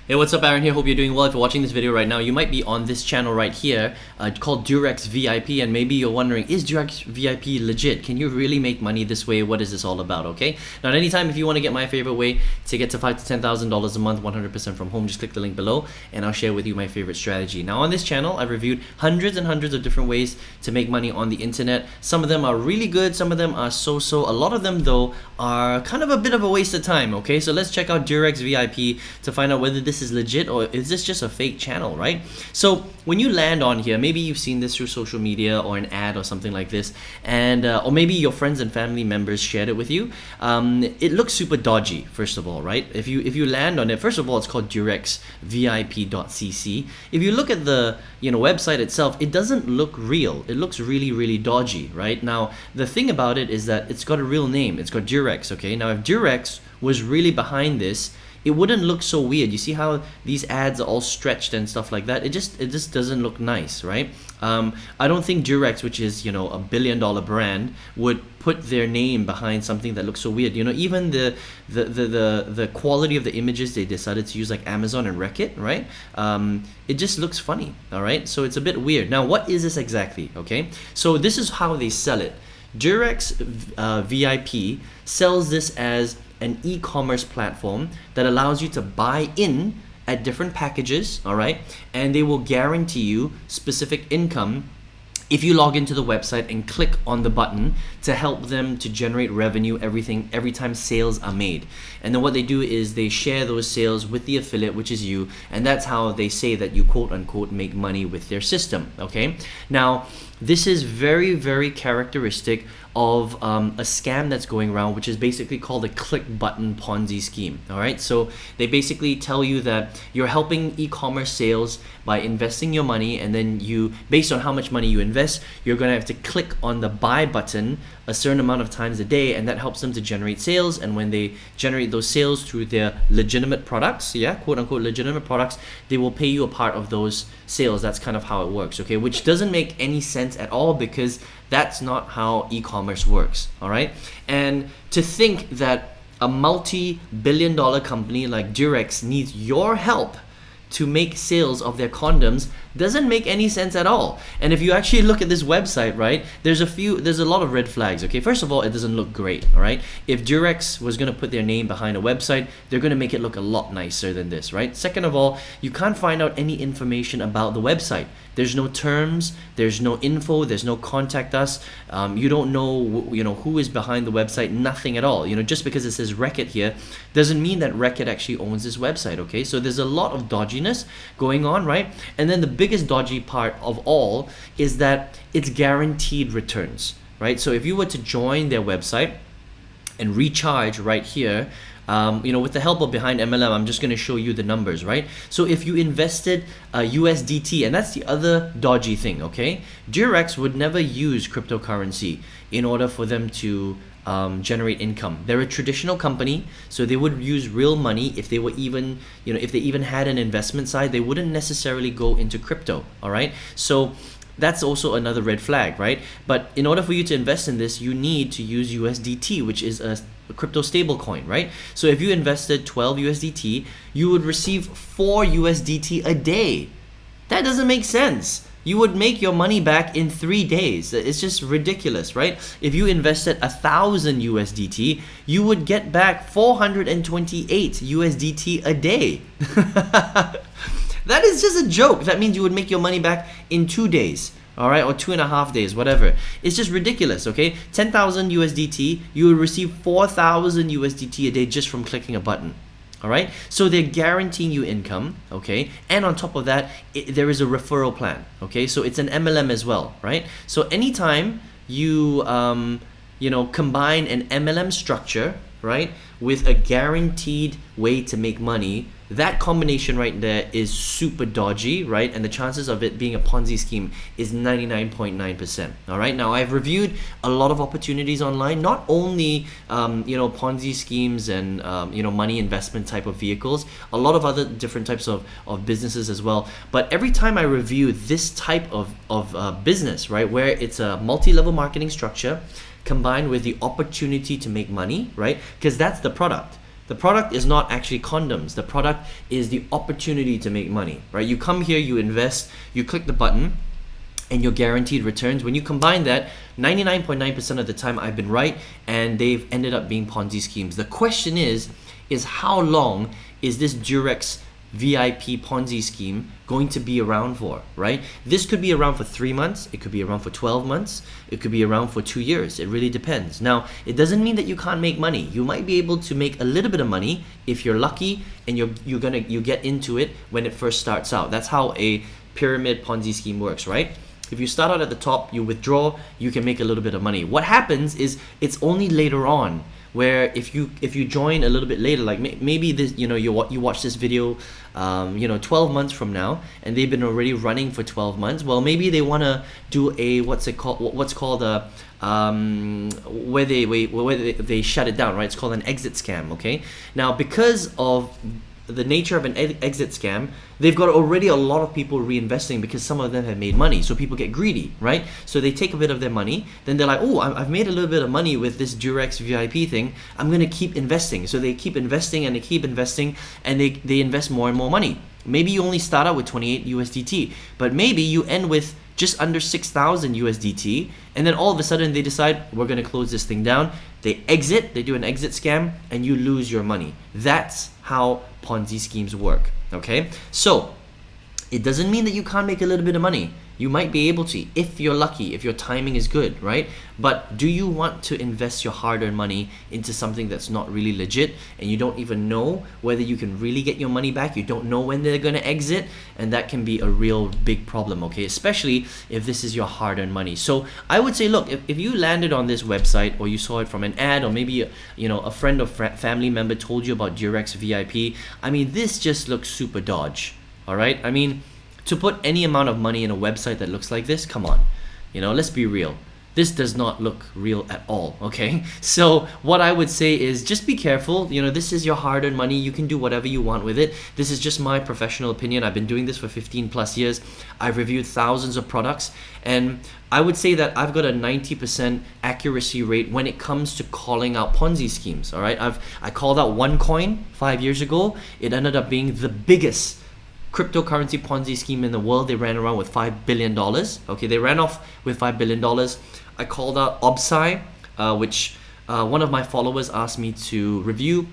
Hey, what's up, Aaron here? Hope you're doing well. If you're watching this video right now, you might be on this channel right here called DurexVIP, and maybe you're wondering, is DurexVIP legit? Can you really make money this way? What is this all about, okay? Now, at any time, if you want to get my favorite way to get to $5,000 to $10,000 a month, 100% from home, just click the link below, and I'll share with you my favorite strategy. Now, on this channel, I've reviewed hundreds and hundreds of different ways to make money on the internet. Some of them are really good, some of them are so-so. A lot of them, though, are kind of a bit of a waste of time, okay? So let's check out DurexVIP to find out whether this is legit or is this just a fake channel, right? So when you land on here, maybe you've seen this through social media or an ad or something like this, and or maybe your friends and family members shared it with you. It looks super dodgy, first of all, right? If you land on it, first of all, it's called DurexVIP.cc. If you look at the website itself, it doesn't look real. It looks really dodgy, right? Now the thing about it is that it's got a real name. It's got Durex. Okay, now if Durex was really behind this, it wouldn't look so weird. You see how these ads are all stretched and stuff like that? It just doesn't look nice, right? I don't think Durex, which is a billion-dollar brand, would put their name behind something that looks so weird. Even the quality of the images they decided to use, like Amazon and Reckitt, right? It just looks funny, all right? So it's a bit weird. Now, what is this exactly? Okay, so this is how they sell it. Durex VIP sells this as an e-commerce platform that allows you to buy in at different packages, all right? And they will guarantee you specific income if you log into the website and click on the button to help them to generate revenue every time sales are made. And then what they do is they share those sales with the affiliate, which is you, and that's how they say that you quote unquote make money with their system, okay? Now, this is very characteristic of a scam that's going around, which is basically called a click button Ponzi scheme. All right, so they basically tell you that you're helping e-commerce sales by investing your money, and then based on how much money you invest, you're gonna have to click on the buy button a certain amount of times a day, and that helps them to generate sales. And when they generate those sales through their legitimate products, yeah, quote unquote legitimate products, they will pay you a part of those sales. That's kind of how it works, okay? Which doesn't make any sense at all, because that's not how e-commerce works, all right? And to think that a multi-billion-dollar company like Durex needs your help to make sales of their condoms doesn't make any sense at all. And if you actually look at this website, right, there's a lot of red flags, okay? First of all, it doesn't look great, all right? If Durex was gonna put their name behind a website, they're gonna make it look a lot nicer than this, right? Second of all, you can't find out any information about the website. There's no terms, there's no info, there's no contact us. You don't know, who is behind the website, nothing at all. Just because it says Reckitt here doesn't mean that Reckitt actually owns this website, okay? So there's a lot of dodginess going on, right? And then the biggest dodgy part of all is that it's guaranteed returns, right? So if you were to join their website and recharge right here, with the help of Behind MLM, I'm just going to show you the numbers, right? So if you invested USDT, and that's the other dodgy thing, okay? Durex would never use cryptocurrency in order for them to generate income. They're a traditional company, so they would use real money. If they were even, if they even had an investment side, they wouldn't necessarily go into crypto, all right? So that's also another red flag, right? But in order for you to invest in this, you need to use USDT, which is a crypto stable coin, right? So if you invested 12 USDT, you would receive 4 USDT a day. That doesn't make sense. You would make your money back in 3 days. It's just ridiculous, right? If you invested 1,000 USDT, you would get back 428 USDT a day. That is just a joke. That means you would make your money back in 2 days, all right, or 2.5 days, whatever. It's just ridiculous, okay? 10,000 USDT, you would receive 4,000 USDT a day just from clicking a button. All right, so they're guaranteeing you income, okay? And on top of that, there is a referral plan, okay? So it's an MLM as well, right? So anytime you, combine an MLM structure, right, with a guaranteed way to make money, that combination right there is super dodgy, right? And the chances of it being a Ponzi scheme is 99.9%. All right. Now, I've reviewed a lot of opportunities online, not only Ponzi schemes and money investment type of vehicles, a lot of other different types of businesses as well. But every time I review this type of business, right, where it's a multi-level marketing structure combined with the opportunity to make money, right? Because that's the product. The product is not actually condoms. The product is the opportunity to make money, right? You come here, you invest, you click the button, and your guaranteed returns. When you combine that, 99.9% of the time I've been right, and they've ended up being Ponzi schemes. The question is how long is this Durex VIP Ponzi scheme going to be around for, right? This could be around for 3 months, it could be around for 12 months, it could be around for 2 years. It really depends. Now, it doesn't mean that you can't make money. You might be able to make a little bit of money if you're lucky and you get into it when it first starts out. That's how a pyramid Ponzi scheme works, right? If you start out at the top, you withdraw, you can make a little bit of money. What happens is it's only later on where if you join a little bit later, like maybe this, you watch this video 12 months from now, and they've been already running for 12 months. Well, maybe they want to do a what's called a where they shut it down, right? It's called an exit scam. Okay, now because of the nature of an exit scam, they've got already a lot of people reinvesting because some of them have made money. So people get greedy, right? So they take a bit of their money, then they're like, oh, I've made a little bit of money with this Durex VIP thing. I'm gonna keep investing. So they keep investing and they keep investing, and they invest more and more money. Maybe you only start out with 28 USDT, but maybe you end with just under 6,000 USDT, and then all of a sudden they decide we're gonna close this thing down. They exit, they do an exit scam, and you lose your money. That's how Ponzi schemes work, okay? So it doesn't mean that you can't make a little bit of money. You might be able to if you're lucky, if your timing is good, right? But do you want to invest your hard-earned money into something that's not really legit, and you don't even know whether you can really get your money back? You don't know when they're going to exit, and that can be a real big problem, okay? Especially if this is your hard-earned money. So I would say, look, if you landed on this website, or you saw it from an ad, or maybe a friend or family member told you about Durex VIP, I mean, this just looks super dodge, all right? I mean, to put any amount of money in a website that looks like this, come on, let's be real. This does not look real at all, okay? So what I would say is just be careful. This is your hard-earned money. You can do whatever you want with it. This is just my professional opinion. I've been doing this for 15 plus years. I've reviewed thousands of products, and I would say that I've got a 90% accuracy rate when it comes to calling out Ponzi schemes, all right? I called out OneCoin 5 years ago. It ended up being the biggest cryptocurrency Ponzi scheme in the world. They ran around with $5 billion. Okay, they ran off with $5 billion. I called out OBSI, which one of my followers asked me to review.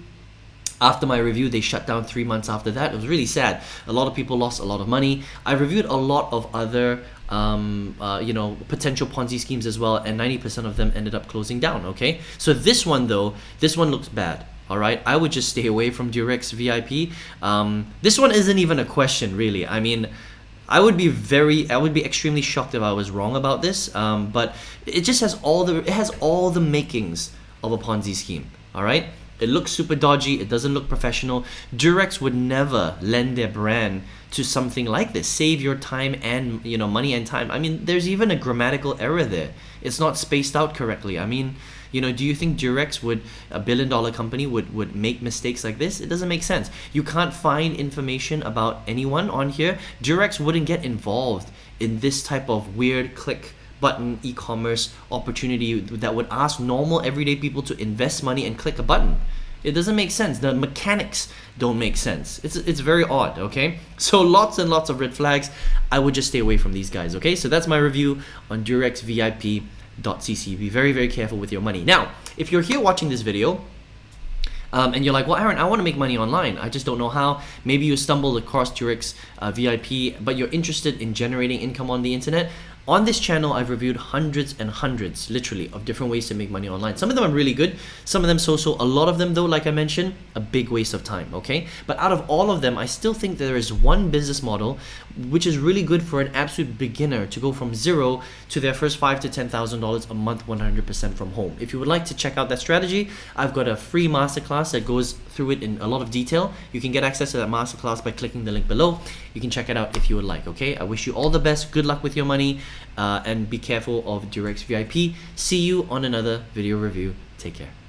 After my review, they shut down 3 months after that. It was really sad. A lot of people lost a lot of money. I reviewed a lot of other potential Ponzi schemes as well, and 90% of them ended up closing down, okay? So this one looks bad. All right, I would just stay away from Durex VIP. This one isn't even a question, really. I mean, I would be extremely shocked if I was wrong about this. But it just has all the makings of a Ponzi scheme. All right, it looks super dodgy. It doesn't look professional. Durex would never lend their brand to something like this. Save your time and money and time. I mean, there's even a grammatical error there. It's not spaced out correctly. I mean, do you think Durex a billion-dollar company would make mistakes like this? It doesn't make sense. You can't find information about anyone on here. Durex wouldn't get involved in this type of weird click button e-commerce opportunity that would ask normal everyday people to invest money and click a button. It doesn't make sense. The mechanics don't make sense. It's very odd, okay? So lots and lots of red flags. I would just stay away from these guys, okay? So that's my review on DurexVIP.cc. Be very, very careful with your money. Now, if you're here watching this video, and you're like, well, Aaron, I want to make money online. I just don't know how. Maybe you stumbled across Durex VIP, but you're interested in generating income on the internet. On this channel, I've reviewed hundreds and hundreds, literally, of different ways to make money online. Some of them are really good, some of them so-so. A lot of them, though, like I mentioned, a big waste of time, okay? But out of all of them, I still think there is one business model which is really good for an absolute beginner to go from zero to their first $5,000 to $10,000 a month, 100% from home. If you would like to check out that strategy, I've got a free masterclass that goes through it in a lot of detail. You can get access to that masterclass by clicking the link below. You can check it out if you would like, okay? I wish you all the best. Good luck with your money, and be careful of Durex VIP. See you on another video review. Take care.